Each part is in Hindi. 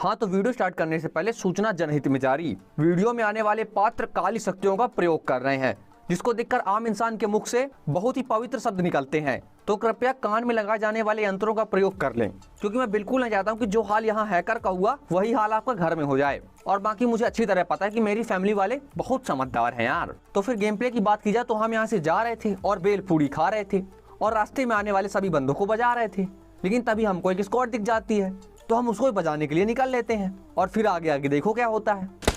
हाँ तो वीडियो स्टार्ट करने से पहले सूचना जनहित में जारी। वीडियो में आने वाले पात्र काली शक्तियों का प्रयोग कर रहे हैं, जिसको देखकर आम इंसान के मुख से बहुत ही पवित्र शब्द निकलते हैं। तो कृपया कान में लगाए जाने वाले यंत्रों का प्रयोग कर लें, क्योंकि मैं बिल्कुल नहीं चाहता हूँ कि जो हाल यहाँ हैकर का हुआ वही हाल आपका घर में हो जाए। और बाकी मुझे अच्छी तरह पता है कि मेरी फैमिली वाले बहुत समझदार हैं यार। तो फिर गेम प्ले की बात की जाए तो हम यहाँ से जा रहे थे और बेल पूरी खा रहे थे और रास्ते में आने वाले सभी बंदों को बजा रहे थे, लेकिन तभी हमको एक स्क्वाड दिख जाती है तो हम उसको बजाने के लिए निकल लेते हैं और फिर आगे आगे देखो क्या होता है।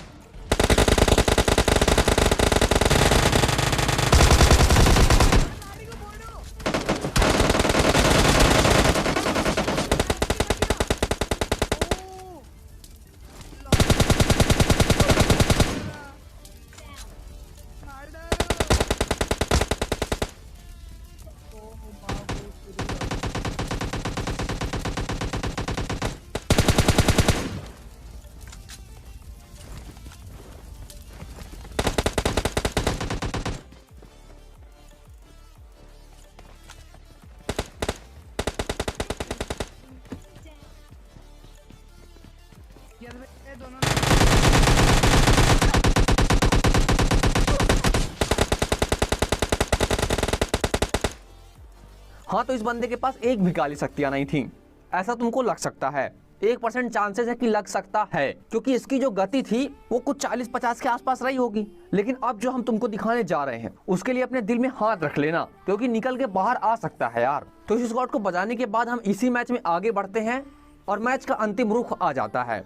हाँ तो इस बंदे के पास एक भी काली शक्तियां नहीं थी, ऐसा तुमको लग सकता है। 1% चांसेस है कि लग सकता है, क्योंकि इसकी जो गति थी वो कुछ 40-50 के आसपास रही होगी। लेकिन अब जो हम तुमको दिखाने जा रहे हैं उसके लिए अपने दिल में हाथ रख लेना, क्योंकि निकल के बाहर आ सकता है यार। तो इस स्क्वाड को बजाने के बाद हम इसी मैच में आगे बढ़ते हैं और मैच का अंतिम रुख आ जाता है।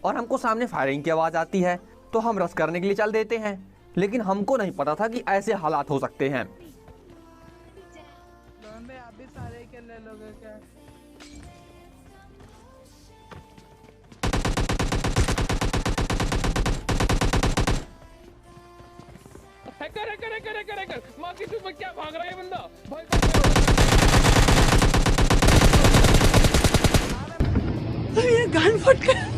और हमको सामने फायरिंग की आवाज आती है तो हम रश करने के लिए चल देते हैं, लेकिन हमको नहीं पता था कि ऐसे हालात हो सकते हैं। आप भी सारे के ले लोगे क्या? हैकर माँ की चुप क्या भाग रहा है बंदा? ये गन फट गया।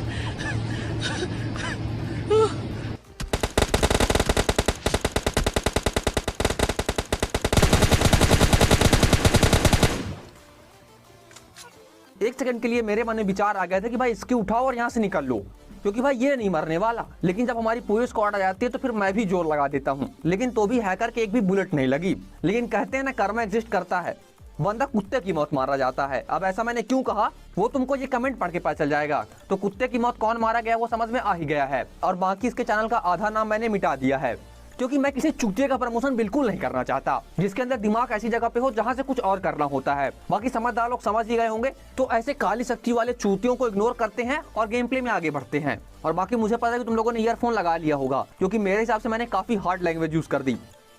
एक सेकंड के लिए मेरे मन में विचार आ गया था कि भाई इसकी उठाओ और यहाँ से निकल लो, क्योंकि भाई ये नहीं मरने वाला। लेकिन जब हमारी पूरी स्क्वाड आ जाती है तो फिर मैं भी जोर लगा देता हूँ, लेकिन तो भी हैकर के एक भी बुलेट नहीं लगी। लेकिन कहते हैं ना, कर्म एग्जिस्ट करता है, बंदा कुत्ते की मौत मारा जाता है। अब ऐसा मैंने क्यों कहा वो तुमको ये कमेंट पढ़ के पता चल जाएगा। तो कुत्ते की मौत कौन मारा गया वो समझ में आ ही गया है। और बाकी इसके चैनल का आधा नाम मैंने मिटा दिया है, क्योंकि मैं किसी चूतिए का प्रमोशन बिल्कुल नहीं करना चाहता, जिसके अंदर दिमाग ऐसी जगह पे हो जहां से कुछ और करना होता है। बाकी समझदार लोग समझ ही गए होंगे। तो ऐसे काली शक्ति वाले चूतियों को इग्नोर करते हैं और गेम प्ले में आगे बढ़ते हैं। और बाकी मुझे पता है कि तुम लोगों ने ईयरफोन लगा लिया होगा, क्योंकि मेरे हिसाब से मैंने काफी हार्ड लैंग्वेज यूज कर दी।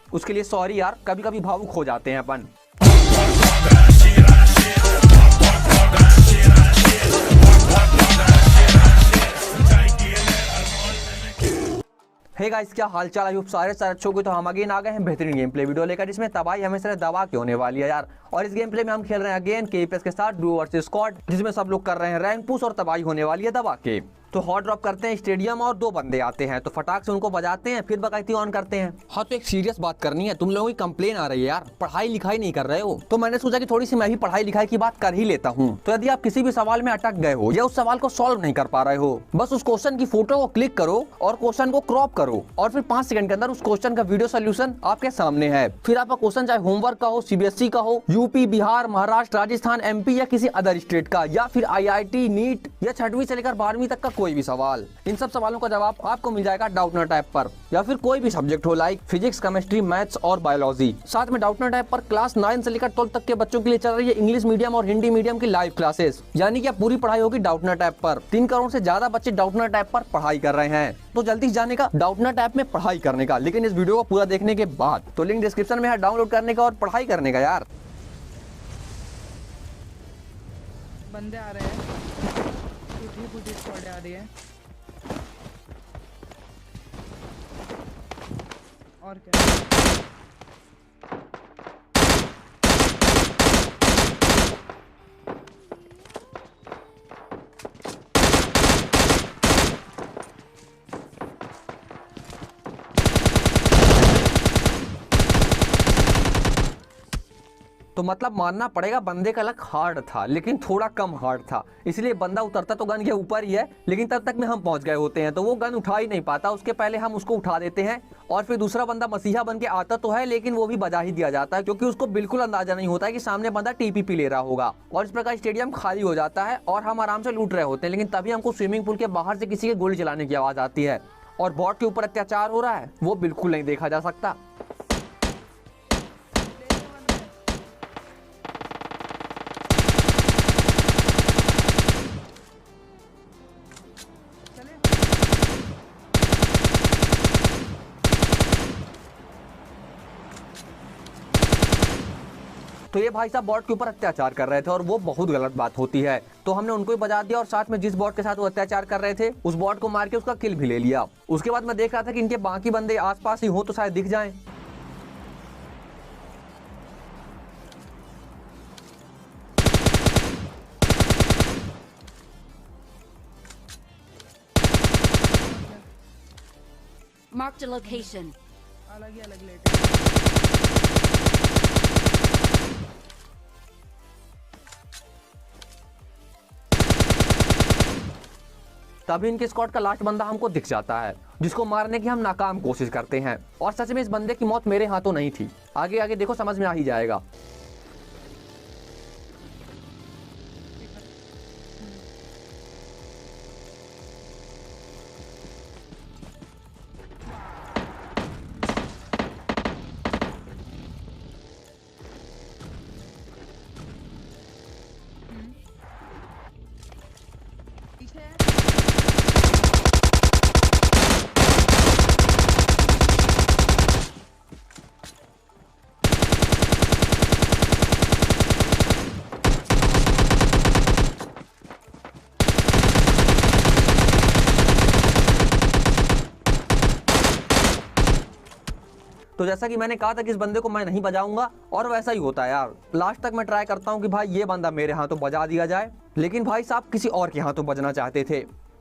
उसके लिए सॉरी यार, कभी कभी भावुक हो जाते हैं अपन। हे गाइस, क्या हालचाल? आई होप सारे अच्छे होंगे। तो हम अगेन आ गए हैं बेहतरीन गेम प्ले वीडियो लेकर, जिसमें तबाही हमेशा दबा के होने वाली है यार। और इस गेम प्ले में हम खेल रहे हैं अगेन केपीएस के साथ डुओ वर्सेस स्क्वाड, जिसमें सब लोग कर रहे हैं रैंक पुश और तबाही होने वाली है दबा के। तो हॉट ड्रॉप करते हैं स्टेडियम और 2 बंदे आते हैं तो फटाक से उनको बजाते हैं, फिर बकायती ऑन करते हैं। हाँ तो एक सीरियस बात करनी है, तुम लोगों की कंप्लेन आ रही है यार, पढ़ाई लिखाई नहीं कर रहे हो। तो मैंने सोचा कि थोड़ी सी मैं भी पढ़ाई लिखाई की बात कर ही लेता हूँ। तो यदि आप किसी भी सवाल में अटक गए हो या उस सवाल को सॉल्व नहीं कर पा रहे हो, बस उस क्वेश्चन की फोटो को क्लिक करो और क्वेश्चन को क्रॉप करो और फिर 5 सेकंड के अंदर उस क्वेश्चन का वीडियो सोल्यूशन आपके सामने है। फिर आपका क्वेश्चन चाहे होमवर्क का हो, सीबीएसई का हो, यूपी, बिहार, महाराष्ट्र, राजस्थान, एमपी या किसी अदर स्टेट का, या फिर आईआईटी, नीट या 6वीं से लेकर 12वीं तक का कोई भी सवाल, इन सब सवालों का जवाब आपको मिल जाएगा डाउटनट ऐप पर। या फिर कोई भी सब्जेक्ट हो लाइक फिजिक्स, केमिस्ट्री, मैथ्स और बायोलॉजी। साथ में डाउटनट ऐप पर क्लास 9 से लेकर 12 तक के बच्चों के लिए चल रही है इंग्लिश मीडियम और हिंदी मीडियम की लाइव क्लासेस, यानी कि पूरी पढ़ाई होगी डाउटनट ऐप पर। 3 करोड़ से ज्यादा बच्चे डाउटनट ऐप पर पढ़ाई कर रहे हैं। तो जल्दी जाने का डाउटनट ऐप में पढ़ाई करने का, लेकिन इस वीडियो को पूरा देखने के बाद। तो लिंक डिस्क्रिप्शन में है डाउनलोड करने का और पढ़ाई करने का यार। बंदे आ रहे हैं, टूटी स्क्वाड आ रही है। और क्या तो मतलब मानना पड़ेगा बंदे का लक हार्ड था, लेकिन थोड़ा कम हार्ड था, इसलिए बंदा उतरता तो गन के ऊपर ही है, लेकिन तब तक में हम पहुंच गए होते हैं, तो वो गन उठा ही नहीं पाता, उसके पहले हम उसको उठा देते हैं। और फिर दूसरा बंदा मसीहा बन के आता तो है, लेकिन वो भी बजा ही दिया जाता है, क्योंकि उसको बिल्कुल अंदाजा नहीं होता है कि सामने बंदा टीपीपी ले रहा होगा। और इस प्रकार स्टेडियम खाली हो जाता है और हम आराम से लूट रहे होते हैं, लेकिन तभी हमको स्विमिंग पूल के बाहर से किसी के गोली चलाने की आवाज आती है और बॉट के ऊपर अत्याचार हो रहा है, वो बिल्कुल नहीं देखा जा सकता। तो ये भाई साहब बॉट के ऊपर अत्याचार कर रहे थे और वो बहुत गलत बात होती है, तो हमने उनको ही बजा दिया और साथ में जिस बॉट के साथ वो अत्याचार कर रहे थे उस बॉट को मार के उसका किल भी ले लिया। उसके बाद मैं देख रहा था कि इनके बाकी बंदे आसपास ही हो तो शायद दिख जाएं। Marked a location. अलग ही अलग लेट है। तभी इनके स्क्वाड का लास्ट बंदा हमको दिख जाता है, जिसको मारने की हम नाकाम कोशिश करते हैं। और सच में इस बंदे की मौत मेरे हाथों नहीं थी, आगे आगे देखो समझ में आ ही जाएगा। पीछे है। तो जैसा कि मैंने कहा था कि इस बंदे को मैं नहीं बजाऊंगा, और वैसा ही होता है यार। लास्ट तक मैं ट्राई करता हूं कि भाई ये बंदा मेरे हाथों बजा दिया जाए, लेकिन भाई साहब किसी और के हाथों बजना चाहते थे,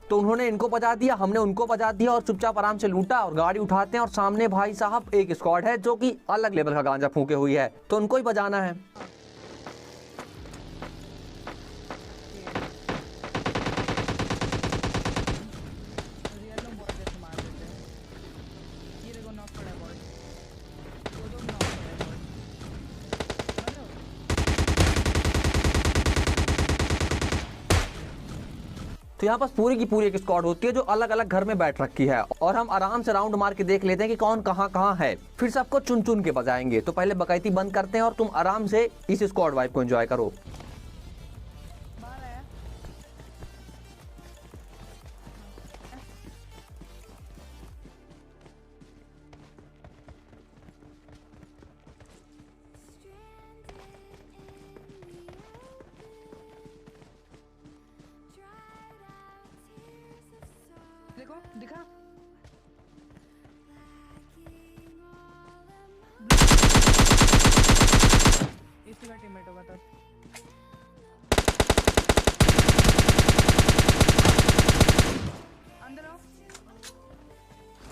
तो उन्होंने इनको बजा दिया, हमने उनको बजा दिया और चुपचाप आराम से लूटा। और गाड़ी उठाते हैं और सामने भाई साहब एक स्क्वाड है जो कि अलग लेवल का गांजा फूके हुई है, तो उनको ही बजाना है। रियल में बहुत जैसे मार देते हैं। ये देखो नॉक पड़ा है बॉल। दो नॉक पड़ा है बॉल। समझ रहे हो? तो यहाँ पास पूरी की पूरी एक स्क्वाड होती है जो अलग अलग घर में बैठ रखी है, और हम आराम से राउंड मार के देख लेते हैं कि कौन कहाँ कहाँ है, फिर सबको चुन चुन के बजाएंगे। तो पहले बकैती बंद करते हैं और तुम आराम से इस स्क्वाड वाइब को एंजॉय करो। बाहर आया। देखो दिखा। इसी का टीममेट होगा तब। अंदर आओ।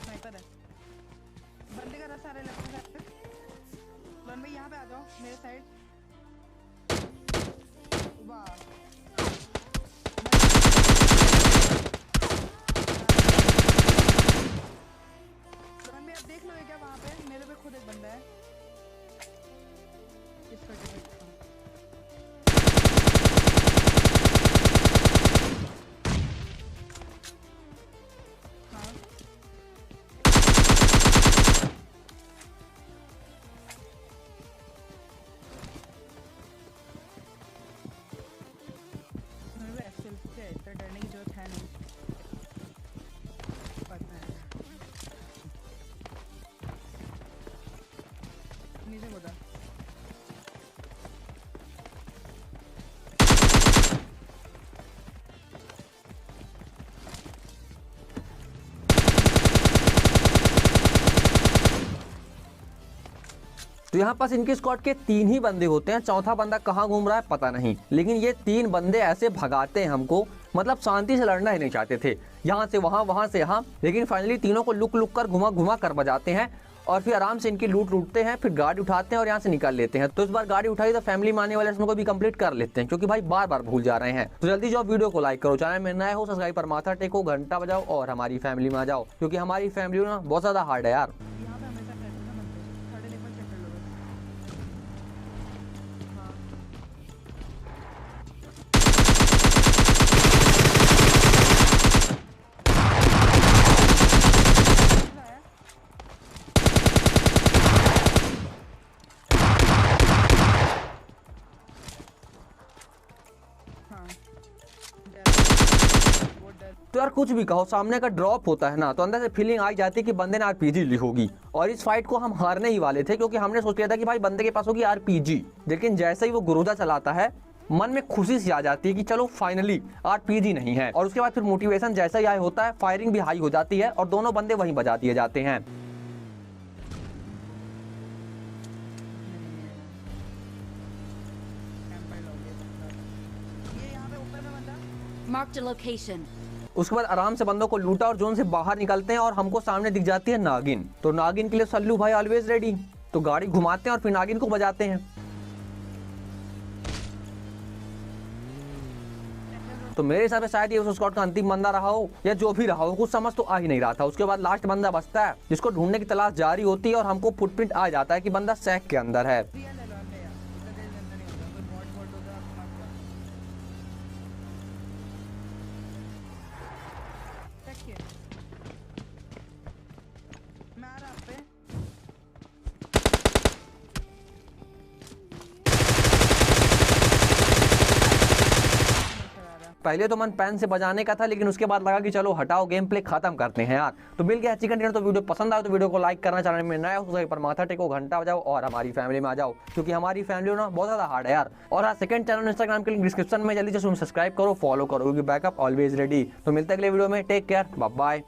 स्नाइपर है। बंदे का रस आ रहा है लेफ्ट साइड पे। लन भाई यहाँ पे आ जाओ मेरे साइड। वाह। लन भाई आप देख लो क्या वहाँ पे मेरे पे खुद एक बंदा है। इसका टिकट हाँ। मेरे को एक्चुअल से इतना डरने की जरूरत है नहीं। पता है। नीचे कूदा। तो यहाँ पास इनकी स्क्वाड के 3 ही बंदे होते हैं, चौथा बंदा कहाँ घूम रहा है पता नहीं, लेकिन ये 3 बंदे ऐसे भगाते हैं हमको, मतलब शांति से लड़ना ही नहीं चाहते थे, यहाँ से वहाँ वहाँ से यहाँ, लेकिन फाइनली तीनों को लुक लुक कर घुमा घुमा कर बजाते हैं और फिर आराम से इनकी लूटते हैं, फिर गाड़ी उठाते हैं और यहाँ से निकल लेते हैं। तो इस बार गाड़ी उठाई तो फैमिली में आने वाले इसमें को भी कंप्लीट कर लेते हैं, क्योंकि भाई बार बार भूल जा रहे हैं। तो जल्दी जाओ, वीडियो को लाइक करो, चैनल में नए हो सब्सक्राइब पर माथा टेको, घंटा बजाओ और हमारी फैमिली में आ जाओ, क्योंकि हमारी फैमिली ना बहुत ज्यादा हार्ड है यार। यहाँ पे हमेशा रहते ना बंदे, थर्ड लेवल चेक कर लो बस। हाँ तो यार कुछ भी कहो, सामने का ड्रॉप होता है ना तो अंदर से फीलिंग आ जाती है कि बंदे ने आरपीजी ली होगी। और इस फाइट को हम हारने ही वाले थे, क्योंकि हमने सोच लिया था कि भाई बंदे के पास होगी आरपीजी। लेकिन जैसे ही वो गुरुदा चलाता है, मन में खुशी सी आ जाती है कि चलो फाइनली आरपीजी नहीं है। और उसके बाद फिर मोटिवेशन जैसा ही होता है, फायरिंग भी हाई हो जाती है और दोनों बंदे वहीं बजा दिए जाते हैं। ये यहाँ पे ऊपर में बंदा। Marked a location. उसके बाद आराम से बंदों को लूटा और जोन से बाहर निकलते हैं और हमको सामने दिख जाती है नागिन। तो नागिन के लिए सल्लू भाई ऑलवेज रेडी। तो गाड़ी घुमाते हैं और फिर नागिन को बजाते हैं। तो मेरे हिसाब से शायद ये उस स्क्वाड का अंतिम बंदा रहा हो या जो भी रहा हो, कुछ समझ तो आ ही नहीं रहा था। उसके बाद लास्ट बंदा बचता है जिसको ढूंढने की तलाश जारी होती है और हमको फुटप्रिंट आ जाता है कि बंदा सैक के अंदर है। रियल ले लो ले यार, इतना देर अंदर नहीं होता, कोई बॉट बॉट होता मत कर। देखिए मैं आ रहा आप पे। पहले तो मन पैन से बजाने का था, लेकिन उसके बाद लगा कि चलो हटाओ, गेम प्ले खत्म करते हैं यार। तो मिल गया चिकन डिनर। तो वीडियो पसंद आए तो वीडियो को लाइक करना, चैनल में नया हो तो पर माथा टेको, घंटा बजाओ और हमारी फैमिली में आ जाओ, क्योंकि हमारी फैमिली ना बहुत ज्यादा हार्ड है यार। और हाँ, सेकंड चैनल इंस्टाग्राम के लिंक डिस्क्रिप्शन में, जल्दी से सब्सक्राइब करो, फॉलो करो, क्योंकि बैकअप ऑलवेज रेडी। तो मिलते हैं अगले वीडियो में, टेक केयर, बाय बाय।